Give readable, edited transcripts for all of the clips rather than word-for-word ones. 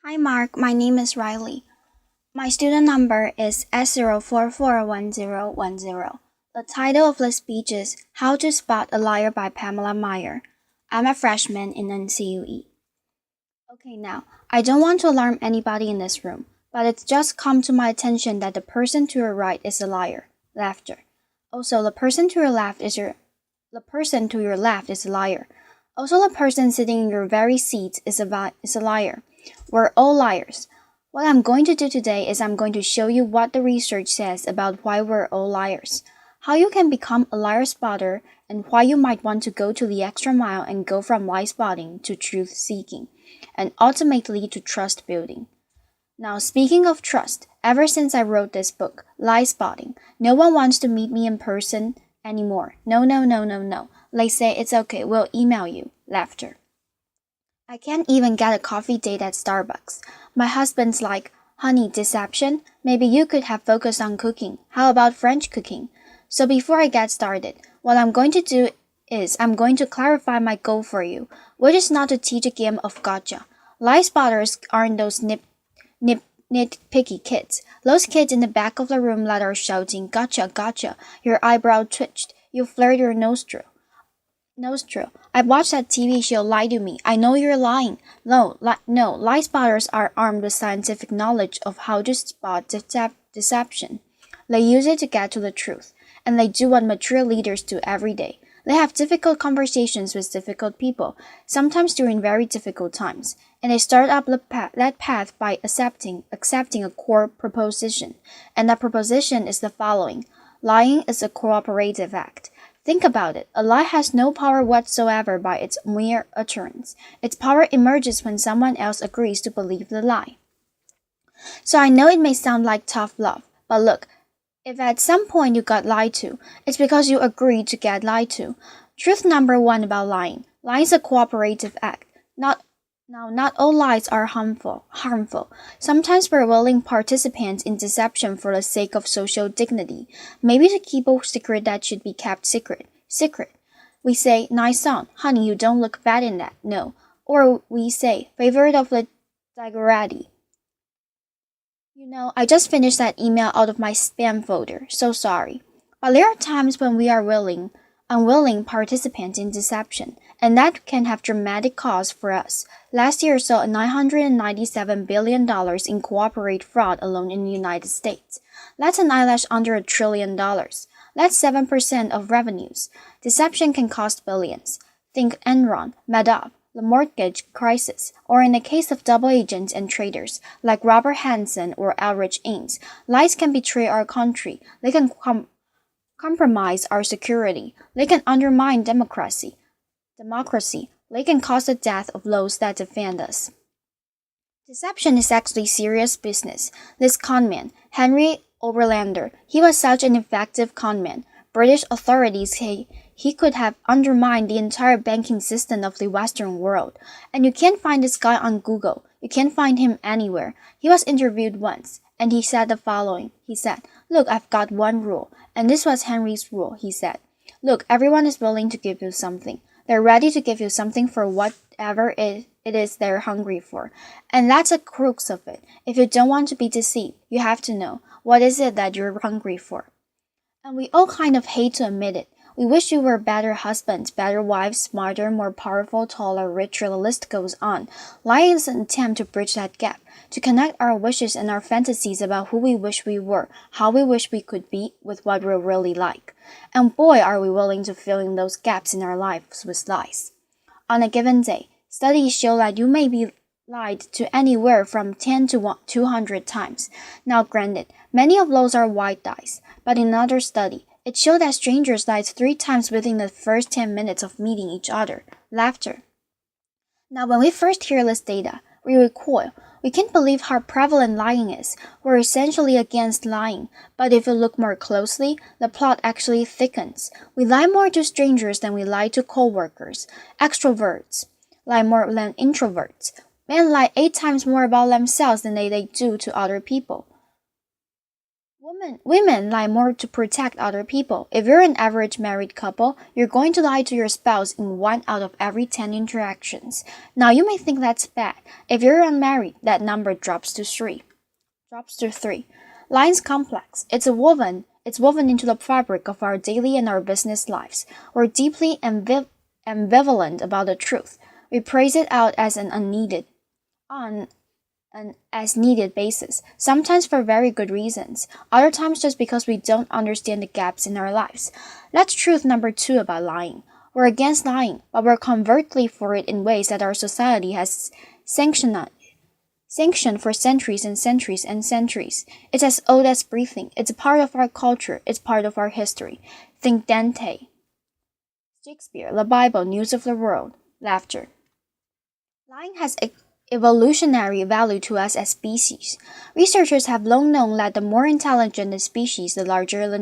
Hi Mark, my name is Riley. My student number is S04410110. The title of the speech is How to Spot a Liar by Pamela Meyer. I'm a freshman in NCUE. Okay, now, I don't want to alarm anybody in this room, but it's just come to my attention that the person to your right is a liar. Laughter. Also, the person to your left is a liar. Also, the person sitting in your very seat is a liar. We're all liars. What I'm going to do today is I'm going to show you what the research says about why we're all liars, how you can become a liar spotter, and why you might want to go to the extra mile and go from lie spotting to truth seeking, and ultimately to trust building. Now, speaking of trust, ever since I wrote this book, Lie Spotting, no one wants to meet me in person anymore. No, no, no, no, no. They say it's okay, we'll email you. Laughter. I can't even get a coffee date at Starbucks. My husband's like, honey, deception? Maybe you could have focused on cooking. How about French cooking? So before I get started, what I'm going to do is I'm going to clarify my goal for you, which is not to teach a game of gotcha. Lie spotters aren't those nitpicky kids. Those kids in the back of the room that are shouting, gotcha, gotcha. Your eyebrow twitched. You flared your nostril. I watched that TV show Lie to Me. I know you're lying. No, lie spotters are armed with scientific knowledge of how to spot deception. They use it to get to the truth, and they do what mature leaders do every day. They have difficult conversations with difficult people, sometimes during very difficult times, and they start up that path by accepting a core proposition, and that proposition is the following: lying is a cooperative act. Think about it. A lie has no power whatsoever by its mere utterance. Its power emerges when someone else agrees to believe the lie. So I know it may sound like tough love, but look, if at some point you got lied to, it's because you agreed to get lied to. Truth number one about lying. Lying is a cooperative act. Not all lies are harmful. Sometimes we're willing participants in deception for the sake of social dignity, maybe to keep a secret that should be kept secret. We say, nice song, honey, you don't look bad in that, no. Or we say, favorite of the Digerati. I just finished that email out of my spam folder, so sorry. But there are times when we are unwilling participants in deception, and that can have dramatic costs for us. Last year saw $997 billion in corporate fraud alone in the United States. That's an eyelash under $1 trillion. That's 7% of revenues. Deception can cost billions. Think Enron, Madoff, the mortgage crisis, or in the case of double agents and traders like Robert Hansen or Elrich Ames, lies can betray our country. They can compromise our security. They can undermine democracy. They can cause the death of those that defend us. Deception is actually serious business. This conman, Henry Oberlander, he was such an effective conman. British authorities say he could have undermined the entire banking system of the Western world. And you can't find this guy on Google. You can't find him anywhere. He was interviewed once, and he said the following. He said, look, I've got one rule. And this was Henry's rule, he said. Look, everyone is willing to give you something. They're ready to give you something for whatever it is they're hungry for. And that's the crux of it. If you don't want to be deceived, you have to know what is it that you're hungry for. And we all kind of hate to admit it. We wish we were better husbands, better wives, smarter, more powerful, taller, richer, the list goes on. Lying is an attempt to bridge that gap, to connect our wishes and our fantasies about who we wish we were, how we wish we could be, with what we're really like. And boy, are we willing to fill in those gaps in our lives with lies. On a given day, studies show that you may be lied to anywhere from 10 to 200 times. Now granted, many of those are white lies, but in another study, it showed that strangers lied 3 times within the first 10 minutes of meeting each other. Laughter. Now when we first hear this data, we recoil. We can't believe how prevalent lying is. We're essentially against lying, but if you look more closely, the plot actually thickens. We lie more to strangers than we lie to co-workers. Extroverts lie more than introverts. Men lie 8 times more about themselves than they do to other people. Women lie more to protect other people. If you're an average married couple, you're going to lie to your spouse in 1 out of every 10 interactions. Now you may think that's bad. If you're unmarried, that number drops to 3. Lying's complex. It's woven into the fabric of our daily and our business lives. We're deeply ambivalent about the truth. We praise it out as on an as needed basis, sometimes for very good reasons, other times just because we don't understand the gaps in our lives. That's truth number 2 about lying. We're against lying, but we're covertly for it in ways that our society has sanctioned for centuries and centuries and centuries. It's as old as breathing. It's a part of our culture. It's part of our history. Think Dante, Shakespeare, the Bible, news of the world, laughter. Lying has evolutionary value to us as species. Researchers have long known that the more intelligent the species, the larger the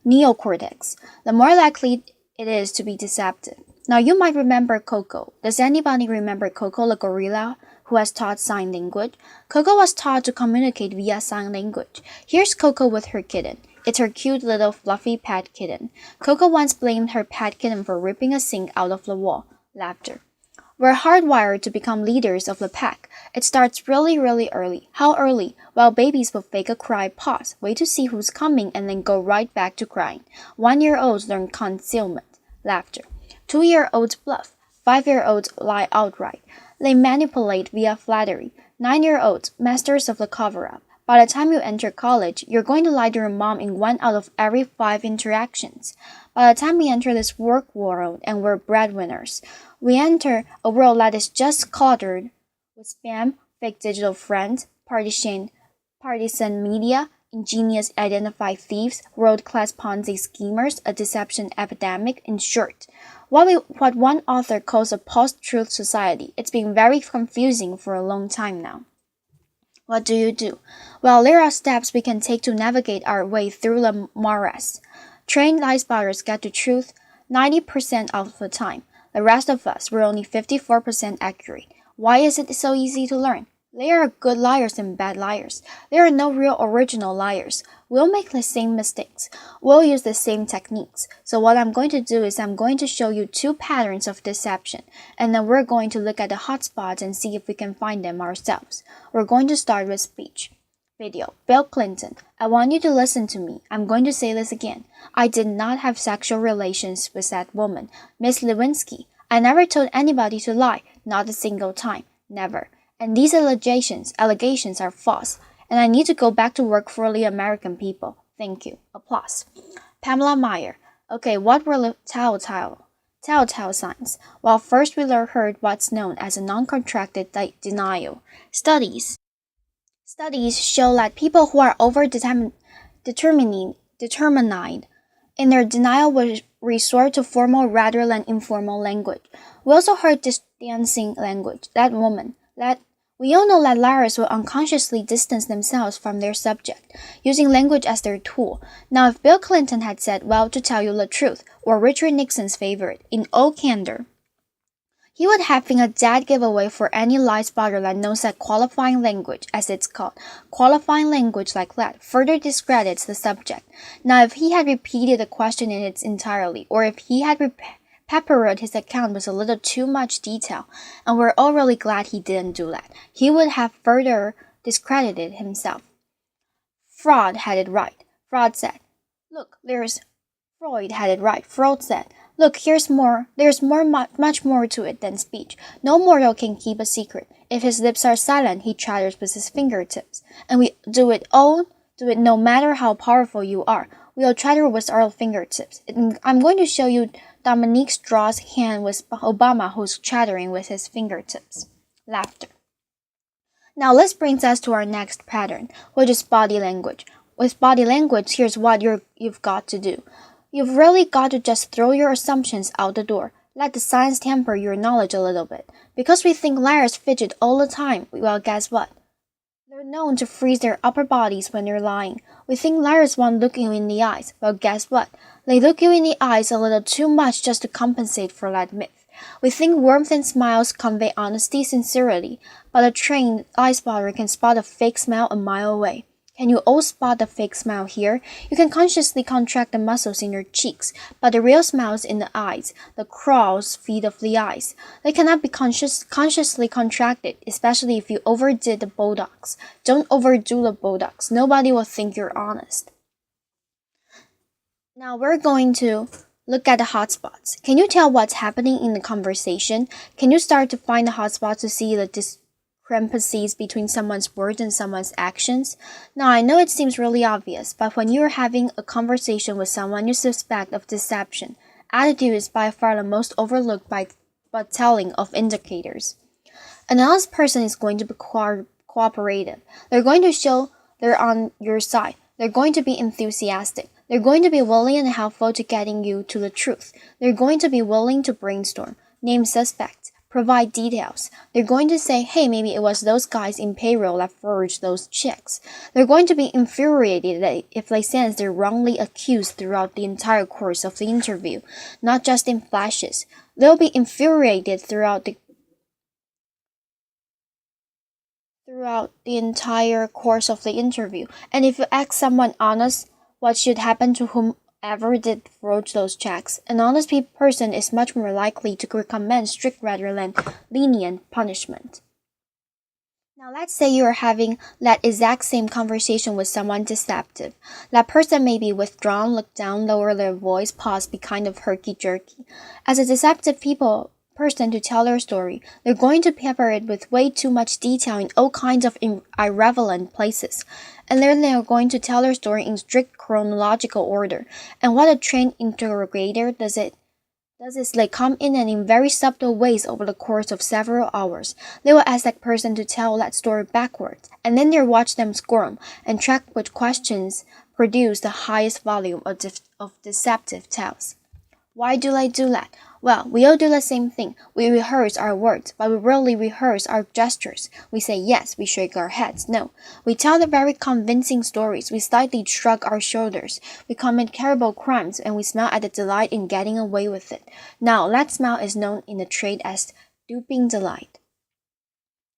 neocortex, the more likely it is to be deceptive. Now you might remember Coco. Does anybody remember Coco the gorilla who was taught sign language? Coco was taught to communicate via sign language. Here's Coco with her kitten. It's her cute little fluffy pet kitten. Coco once blamed her pet kitten for ripping a sink out of the wall. Laughter. We're hardwired to become leaders of the pack. It starts really, really early. How early? Well, babies will fake a cry, pause, wait to see who's coming, and then go right back to crying. 1-year-olds learn concealment. Laughter. 2-year-olds bluff. 5-year-olds lie outright. They manipulate via flattery. 9-year-olds, masters of the cover-up. By the time you enter college, you're going to lie to your mom in 1 out of every 5 interactions. By the time we enter this work world and we're breadwinners, we enter a world that is just cluttered with spam, fake digital friends, partisan media, ingenious identified thieves, world-class Ponzi schemers, a deception epidemic, in short. What one author calls a post-truth society. It's been very confusing for a long time now. What do you do? Well, there are steps we can take to navigate our way through the morass. Trained lie spotters get to truth 90% of the time. The rest of us, we're only 54% accurate. Why is it so easy to learn? There are good liars and bad liars. There are no real original liars. We'll make the same mistakes. We'll use the same techniques. So what I'm going to do is I'm going to show you 2 patterns of deception, and then we're going to look at the hotspots and see if we can find them ourselves. We're going to start with speech. Video. Bill Clinton. I want you to listen to me. I'm going to say this again. I did not have sexual relations with that woman, Miss Lewinsky. I never told anybody to lie, not a single time. Never. And these allegations are false, and I need to go back to work for the American people. Thank you. Applause. Pamela Meyer. Okay, what were the telltale signs? Well, first we heard what's known as a non-contracted denial. Studies show that people who are determined in their denial will resort to formal rather than informal language. We also heard this dancing language, we all know that liars will unconsciously distance themselves from their subject, using language as their tool. Now, if Bill Clinton had said, well, to tell you the truth, or Richard Nixon's favorite, in all candor, he would have been a dead giveaway for any lie spotter that knows that qualifying language, as it's called, qualifying language like that, further discredits the subject. Now, if he had repeated the question in its entirety, or if he had peppered his account with a little too much detail, and we're all really glad he didn't do that, he would have further discredited himself. Freud had it right. Freud said, look, there's much more to it than speech. No mortal can keep a secret. If his lips are silent, he chatters with his fingertips. And we do it no matter how powerful you are. We'll chatter with our fingertips. I'm going to show you Dominique Strauss' hand with Obama, who's chattering with his fingertips. Laughter. Now this brings us to our next pattern, which is body language. With body language, here's what you've got to do. You've really got to just throw your assumptions out the door. Let the science temper your knowledge a little bit. Because we think liars fidget all the time, well, guess what? They're known to freeze their upper bodies when they're lying. We think liars won't look you in the eyes. Well, guess what? They look you in the eyes a little too much just to compensate for that myth. We think warmth and smiles convey honesty, sincerity, but a trained eye spotter can spot a fake smile a mile away. Can you all spot the fake smile here? You can consciously contract the muscles in your cheeks, but the real smile is in the eyes, the crow's feet of the eyes. They cannot be consciously contracted, especially if you overdid the Botox. Don't overdo the Botox. Nobody will think you're honest. Now we're going to look at the hotspots. Can you tell what's happening in the conversation? Can you start to find the hotspots to see the discrepancies between someone's words and someone's actions? Now I know it seems really obvious, but when you're having a conversation with someone you suspect of deception, attitude is by far the most overlooked but telling of indicators. An honest person is going to be cooperative. They're going to show they're on your side. They're going to be enthusiastic. They're going to be willing and helpful to getting you to the truth. They're going to be willing to brainstorm, name suspects, provide details. They're going to say, hey, maybe it was those guys in payroll that forged those checks. They're going to be infuriated if they sense they're wrongly accused throughout the entire course of the interview, not just in flashes. They'll be infuriated throughout the entire course of the interview. And if you ask someone honest what should happen to whomever did forge those checks, an honest person is much more likely to recommend strict rather than lenient punishment. Now let's say you are having that exact same conversation with someone deceptive. That person may be withdrawn, look down, lower their voice, pause, be kind of herky-jerky. As a deceptive person to tell their story, they're going to pepper it with way too much detail in all kinds of irrelevant places. And then they're going to tell their story in strict chronological order. And what a trained interrogator does is they come in and in very subtle ways over the course of several hours. They will ask that person to tell that story backwards, and then they'll watch them squirm and track which questions produce the highest volume of deceptive tells. Why do I do that? Well, we all do the same thing. We rehearse our words, but we rarely rehearse our gestures. We say yes, we shake our heads, no. We tell the very convincing stories, we slightly shrug our shoulders. We commit terrible crimes, and we smile at the delight in getting away with it. Now, that smile is known in the trade as duping delight.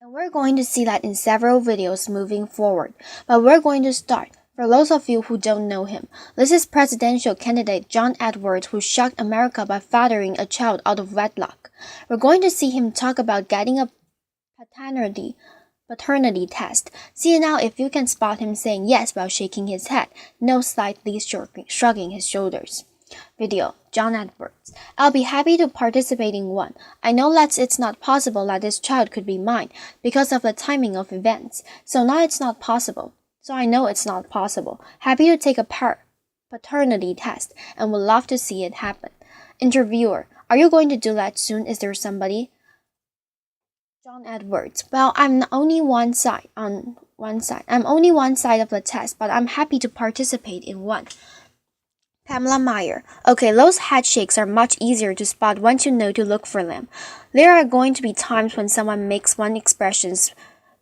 And we're going to see that in several videos moving forward, but we're going to start. For those of you who don't know him, this is presidential candidate John Edwards who shocked America by fathering a child out of wedlock. We're going to see him talk about getting a paternity test. See now if you can spot him saying yes while shaking his head, no slightly shrugging his shoulders. Video, John Edwards. I'll be happy to participate in one. I know that it's not possible that this child could be mine because of the timing of events, so now it's not possible. So I know it's not possible. Happy to take a paternity test and would love to see it happen. Interviewer, are you going to do that soon? Is there somebody? John Edwards, well, I'm only one side of the test, but I'm happy to participate in one. Pamela Meyer, okay, those head shakes are much easier to spot once you know to look for them. There are going to be times when someone makes one expression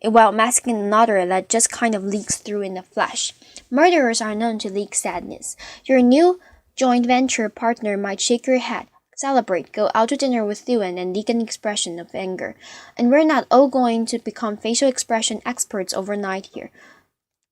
while masking another that just kind of leaks through in the flesh. Murderers are known to leak sadness. Your new joint venture partner might shake your head, celebrate, go out to dinner with you and leak an expression of anger. And we're not all going to become facial expression experts overnight here.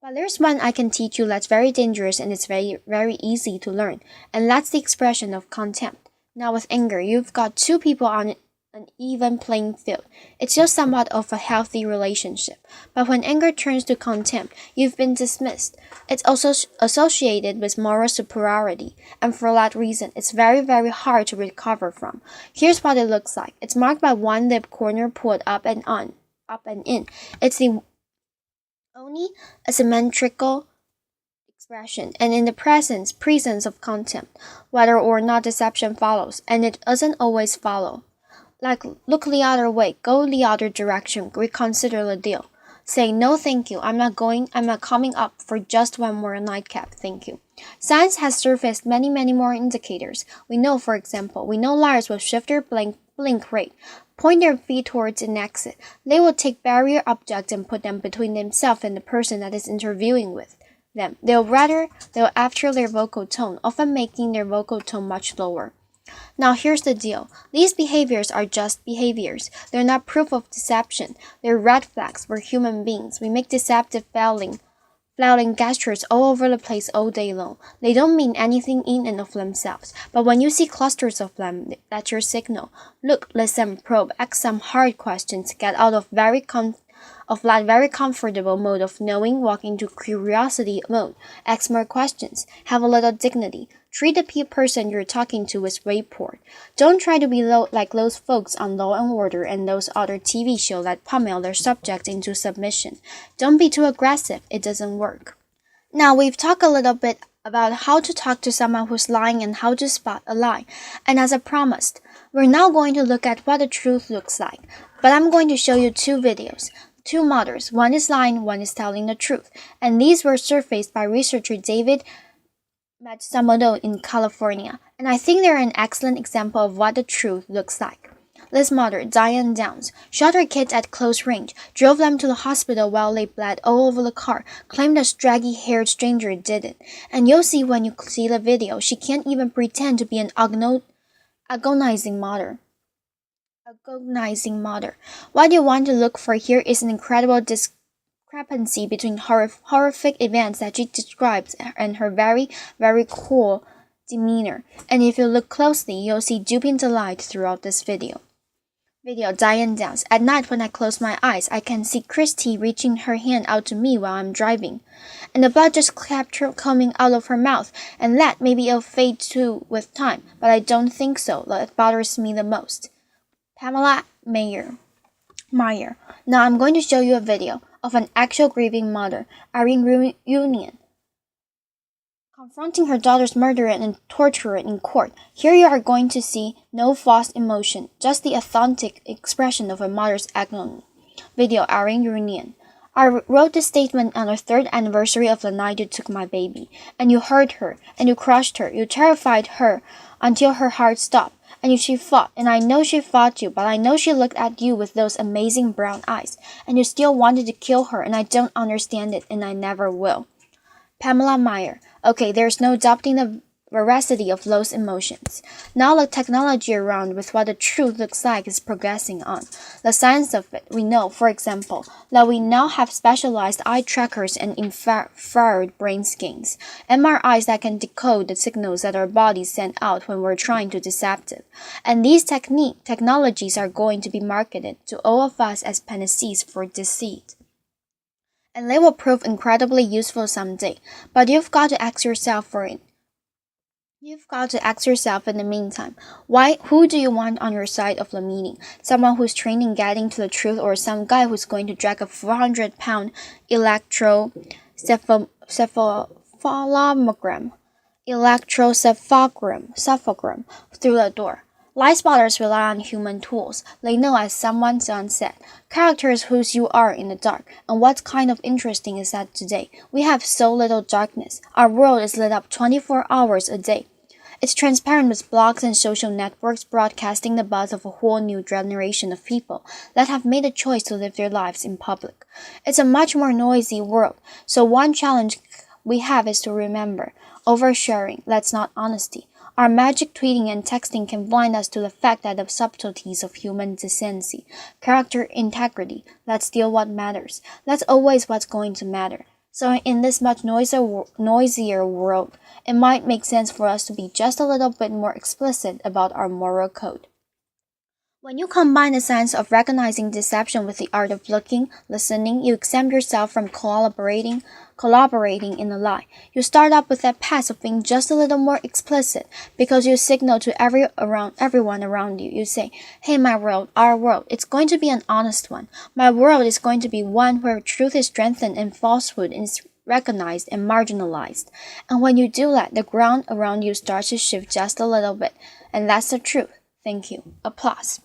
But there's one I can teach you that's very dangerous and it's very, very easy to learn. And that's the expression of contempt. Now with anger, you've got two people on an even playing field. It's just somewhat of a healthy relationship. But when anger turns to contempt, you've been dismissed. It's also associated with moral superiority, and for that reason, it's very, very hard to recover from. Here's what it looks like. It's marked by one lip corner pulled up and in. It's the only asymmetrical expression, and in the presence of contempt, whether or not deception follows, and it doesn't always follow. Like, look the other way, go the other direction, reconsider the deal. Say, no thank you, I'm not coming up for just one more nightcap, thank you. Science has surfaced many more indicators. We know, for example, liars will shift their blink rate, point their feet towards an exit. They will take barrier objects and put them between themselves and the person that is interviewing with them. They'll alter their vocal tone, often making their vocal tone much lower. Now here's the deal. These behaviors are just behaviors. They're not proof of deception. They're red flags. We're human beings. We make deceptive flouting gestures all over the place all day long. They don't mean anything in and of themselves, but when you see clusters of them, that's your signal. Look, listen, probe, ask some hard questions, get out of that very comfortable mode of knowing, walk into curiosity mode, ask more questions, have a little dignity. Treat the person you're talking to with rapport. Don't try to be like those folks on Law and Order and those other TV shows that pummel their subjects into submission. Don't be too aggressive. It doesn't work. Now, we've talked a little bit about how to talk to someone who's lying and how to spot a lie. And as I promised, we're now going to look at what the truth looks like. But I'm going to show you two videos. Two mothers. One is lying, one is telling the truth. And these were surfaced by researcher David Matsumoto in California, and I think they're an excellent example of what the truth looks like. This mother, Diane Downs, shot her kids at close range, drove them to the hospital while they bled all over the car, claimed a straggy-haired stranger did it. And you'll see when you see the video, she can't even pretend to be an agonizing mother. What you want to look for here is an incredible discrepancy between horrific events that she describes and her very, very cool demeanor. And if you look closely, you'll see duping delight throughout this video. Diane Downs. At night when I close my eyes, I can see Christy reaching her hand out to me while I'm driving. And the blood just kept coming out of her mouth, and that maybe it'll fade too with time, but I don't think so. That bothers me the most. Pamela Meyer. Now I'm going to show you a video of an actual grieving mother, Irene Reunion, confronting her daughter's murderer and torturer in court. Here you are going to see no false emotion, just the authentic expression of a mother's agony. Irene Reunion. I wrote this statement on the 3rd anniversary of the night you took my baby, and you hurt her, and you crushed her, you terrified her until her heart stopped. And she fought, and I know she fought you, but I know she looked at you with those amazing brown eyes, and you still wanted to kill her, and I don't understand it, and I never will. Pamela Meyer. Okay, there's no doubting the veracity of those emotions. Now the technology around with what the truth looks like is progressing on. The science of it, we know, for example, that we now have specialized eye trackers and infrared brain scans, MRIs that can decode the signals that our bodies send out when we're trying to deceptive. And these technologies are going to be marketed to all of us as panaceas for deceit. And they will prove incredibly useful someday, but you've got to ask yourself for it. You've got to ask yourself in the meantime, who do you want on your side of the meeting? Someone who's trained in getting to the truth, or some guy who's going to drag a 400-pound electrocephalogram through the door? Lie spotters rely on human tools. They know as someone's on set. Characters whose you are in the dark. And what's kind of interesting is that today, we have so little darkness. Our world is lit up 24 hours a day. It's transparent with blogs and social networks broadcasting the buzz of a whole new generation of people that have made a choice to live their lives in public. It's a much more noisy world. So one challenge we have is to remember, oversharing, that's not honesty. Our magic tweeting and texting can blind us to the fact that the subtleties of human decency, character integrity, that's still what matters. That's always what's going to matter. So in this much noisier world, it might make sense for us to be just a little bit more explicit about our moral code. When you combine the science of recognizing deception with the art of looking, listening, you exempt yourself from collaborating in a lie. You start up with that path of being just a little more explicit because you signal to everyone around you. You say, hey, my world, our world, it's going to be an honest one. My world is going to be one where truth is strengthened and falsehood is recognized and marginalized. And when you do that, the ground around you starts to shift just a little bit. And that's the truth. Thank you. Applause.